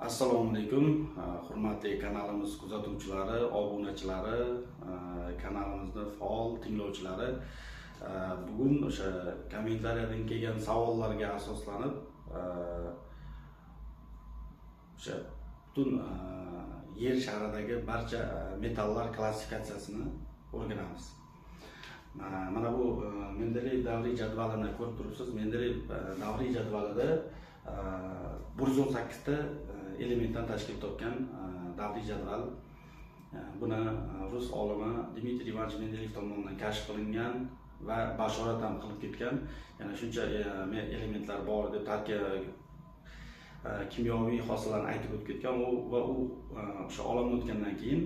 Assalomu alaykum, hurmatli kanalimiz kuzatuvchilari, obunachilari, kanalimizni faol tinglovchilari. Bugun o'sha kommentariyadan kelgan savollarga asoslanib, o'sha butun yer sharidagi barcha metallar klassifikatsiyasini o'rganamiz. Mana bu Mendeleyev davriy jadvalini ko'rib turibsiz. Mendeleyev davriy jadvalida 118 ta elementdan tashkil topgan davriy jadval. Buni rus olimi Dmitriy Ivanovich Mendeleyev tomonidan kashf qilingan va bashorat ham qilib ketgan. Yana shuncha elementlar bor deb kimyoviy xossalarni aytib o'tib ketgan va u o'sha olamdan o'tgandan keyin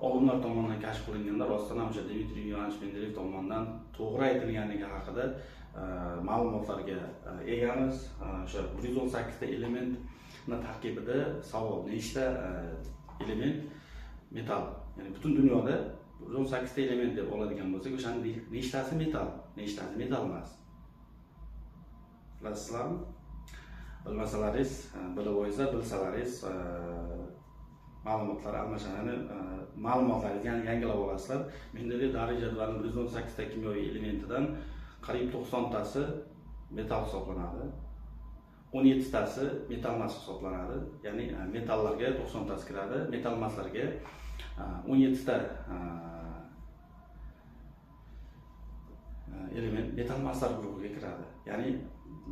olimlar tomonidan kashf qilinganda rostdan ham o'sha Dmitriy Ivanovich Mendeleyev tomonidan to'g'ri aytilganligi haqida ma'lumotlarga egamiz. O'sha 118 ta elementning tarkibida savol: nechta element metal? Ya'ni butun dunyoda 118 ta element deb oladigan bo'lsak, o'shaning nechtasi metal, nechtasi metal emas? Bilasizlarmi? Bilmasalaringiz, bilib olsangiz, bilsalaringiz ma'lumotlar almashanani ma'lumotlaringizni yangilab olasizlar. Mendeleyev davriy jadvalining 118 ta kimyoviy elementidan qariyb 90 tasi metal hisoblanadi. 17 tasi metal emas hisoblanadi. Ya'ni metallarga 90 tasi kiradi, metal emaslarga 17 ta element metal emaslar guruhiga kiradi. Ya'ni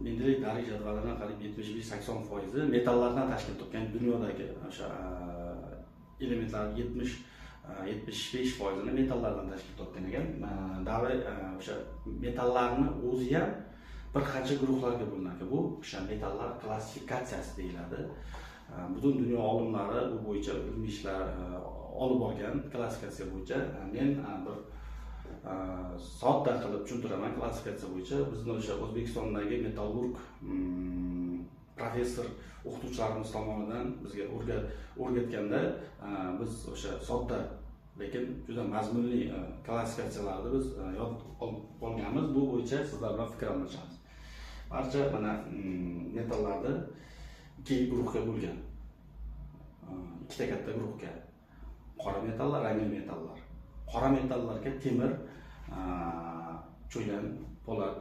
Mendeleyev davriy jadvalining qariyb 75-80% metallardan tashkil topgan. Dunyodagi o'sha elementlar 75% metallardan tashkil topgan ekan. Davriy o'sha metallarni o'zi ham bir qancha guruhlarga bo'linadi. Bu o'sha metallar klassifikatsiyasi deyiladi. Butun dunyo olimlari bu bo'yicha ilmiy ishlar olib borgan klassifikatsiya bo'yicha. Men bir sodda qilib tushuntiraman klassifikatsiya bo'yicha. Bizning o'sha O'zbekistondagi metallurg professor o'qituvchilarimiz tomonidan bizga o'rgatganda biz o'sha sodda lekin juda mazmunli klassifikatsiyalarni biz yod olganmiz. Bu bo'yicha sizlar bilan fikr almashamiz. Barcha mana metallarni ikki guruhga bo'lgan. Ikkita katta guruhga. Qora metallar, rangli metallar. Qora metallarga temir, cho'yan, po'lat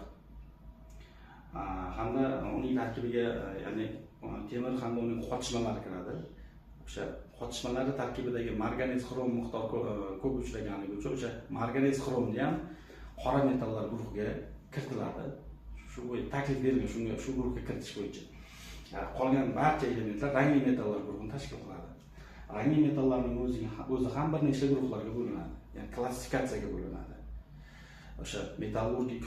hamda uning tarkibiga, ya'ni temir hamda uning qotishmalari kiradi. O'sha qotishmalar tarkibidagi marganez xrom miqdori ko'p uchraganligi uchun o'sha marganez xromni ham qora metallar guruhiga kiritiladi. Shu bo'yicha taklif berilgan, shunga shu guruhga kiritish bo'yicha. Qolgan barcha elementlar rangli metallar guruhini tashkil qiladi. Rangli metallarning o'zi ham bir nechta guruhlarga bo'linadi, ya'ni klassifikatsiyaga bo'linadi. O'sha metallurgik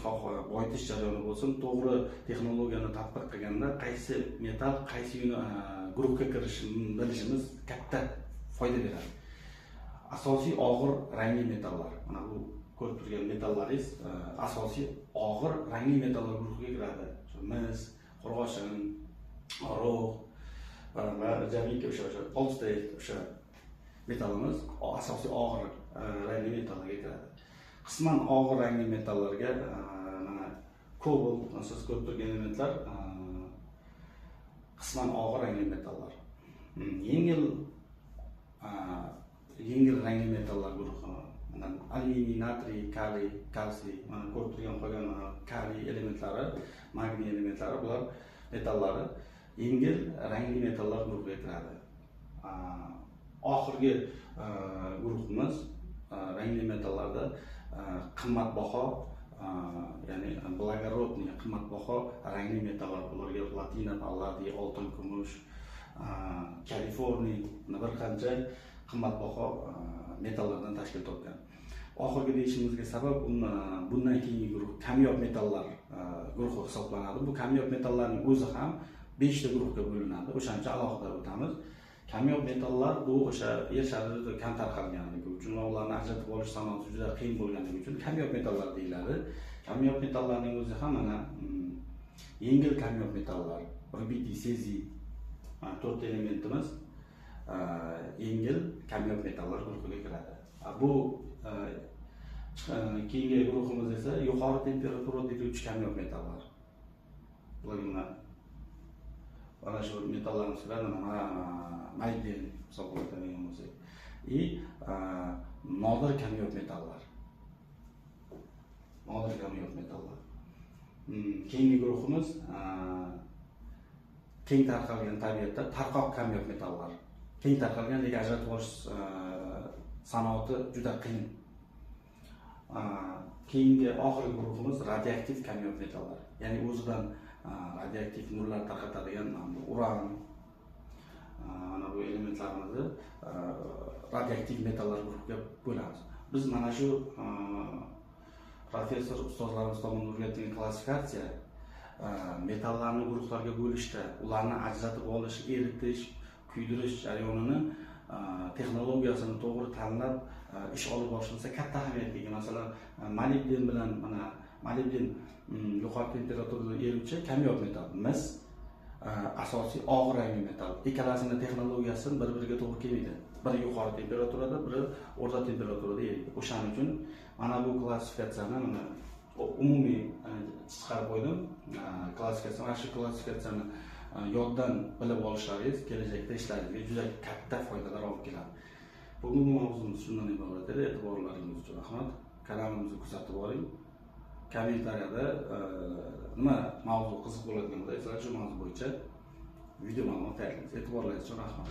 boyitish jarayoni bo'lsin, to'g'ri texnologiyani tatbiq qilganda qaysi metal qaysi guruhga kirishini bilishimiz katta foyda beradi. Asosiy og'ir rangli metallar, mana bu ko'rib turgan metallaringiz asosiy og'ir rangli metallar guruhiga kiradi. Mis, qo'rg'oshin, rog' va jamiki o'sha oltita o'sha metalimiz asosiy og'ir rangli metallarga kiradi. Qisman og'ir rangli metallarga mana kobalt, siz ko'rib turgan elementlar qisman og'ir rangli metallar. Yengil rangli metallar guruhi, mana alyuminiy, natriy, kaliy, kalsiy, mana ko'rib turgan qolgan kaliy elementlari, magniy elementlari, bular metallari yengil rangli metallar guruhiga kiradi. Oxirgi guruhimiz rangli metallarda qimmatbaho, ya'ni благородный qimmatbaho rangli metallar, ularga platina, palladiy, oltin, kumush, kaliforniy bir qancha qimmatbaho metallardan tashkil topgan. Oxirgi deyishimizga sabab bundan keyingi guruh kamyob metallar guruhi hisoblanadi. Bu kamyob metallarning o'zi ham 5 ta guruhga bo'linadi. O'shancha alohida o'tamiz. Kamyob metallar bu o'sha yer sharida kam tarqalganligi uchun va ularni ajratib olish san'ati juda qiyin bo'lganligi uchun kamyob metallar deyiladi. Kamyob metallarning o'zi ham mana yengil kamyob metallar, rubidiy, seziy, 4 elementimiz yengil kamyob metallar guruhiga kiradi. Bu keyingi guruhimiz esa yuqori temperaturada yuruvchi kamyob metallar. Bular mana shu metallarni sizlar molibden hisoblanadigan bo'lsak, и nodir kamyob metallar. Nodir kamyob metallar. Keyingi guruhimiz keng tarqalgan tabiatda tarqoq kamyob metallar. Keng tarqalgan lekin ajratib olish sanoati juda qiyin. Keyingi oxirgi guruhimiz radioaktiv kamyob metallar. Ya'ni o'zidan radioaktiv nurlar tarqatadigan uran, mana bu elementlarimizni radioaktiv metallar guruhiga bo'lamiz. Biz mana shu professor ustozlarimiz tomonidan o'rgatilgan klassifikatsiya metallarni guruhlarga bo'lishda, ularni ajratib olish, eritish, kuydirish jarayonini texnologiyasini to'g'ri tanlab ish olib boshlansa katta ahamiyatga ega. Masalan, molibden bilan mana molibden yuqori temperaturada eruvchi kamyob metal, mis asosiy og'ir rangli metal. Ikkalasining texnologiyasi bir-biriga to'g'ri kelmaydi. Biri yuqori temperaturada, biri o'rta temperaturada eriydi. O'shaning uchun mana bu klassifikatsiyani mana umumiy chiqarib qo'ydim. Klassifikatsiya, mana shu klassifikatsiyani yoddan bilib olishlaringiz kelajakda ishlaringizga juda katta foydalar olib keladi. Bugungi mavzumiz shundan iborat edi. E'tiborlaringiz uchun rahmat. Kanalimizni kuzatib boring. Kommentariyada nima mavzu qiziq bo'ladigan bo'lsa, shu mavzu bo'yicha video ma'lumot tayyorlaymiz. E'tiborlaringiz uchun rahmat.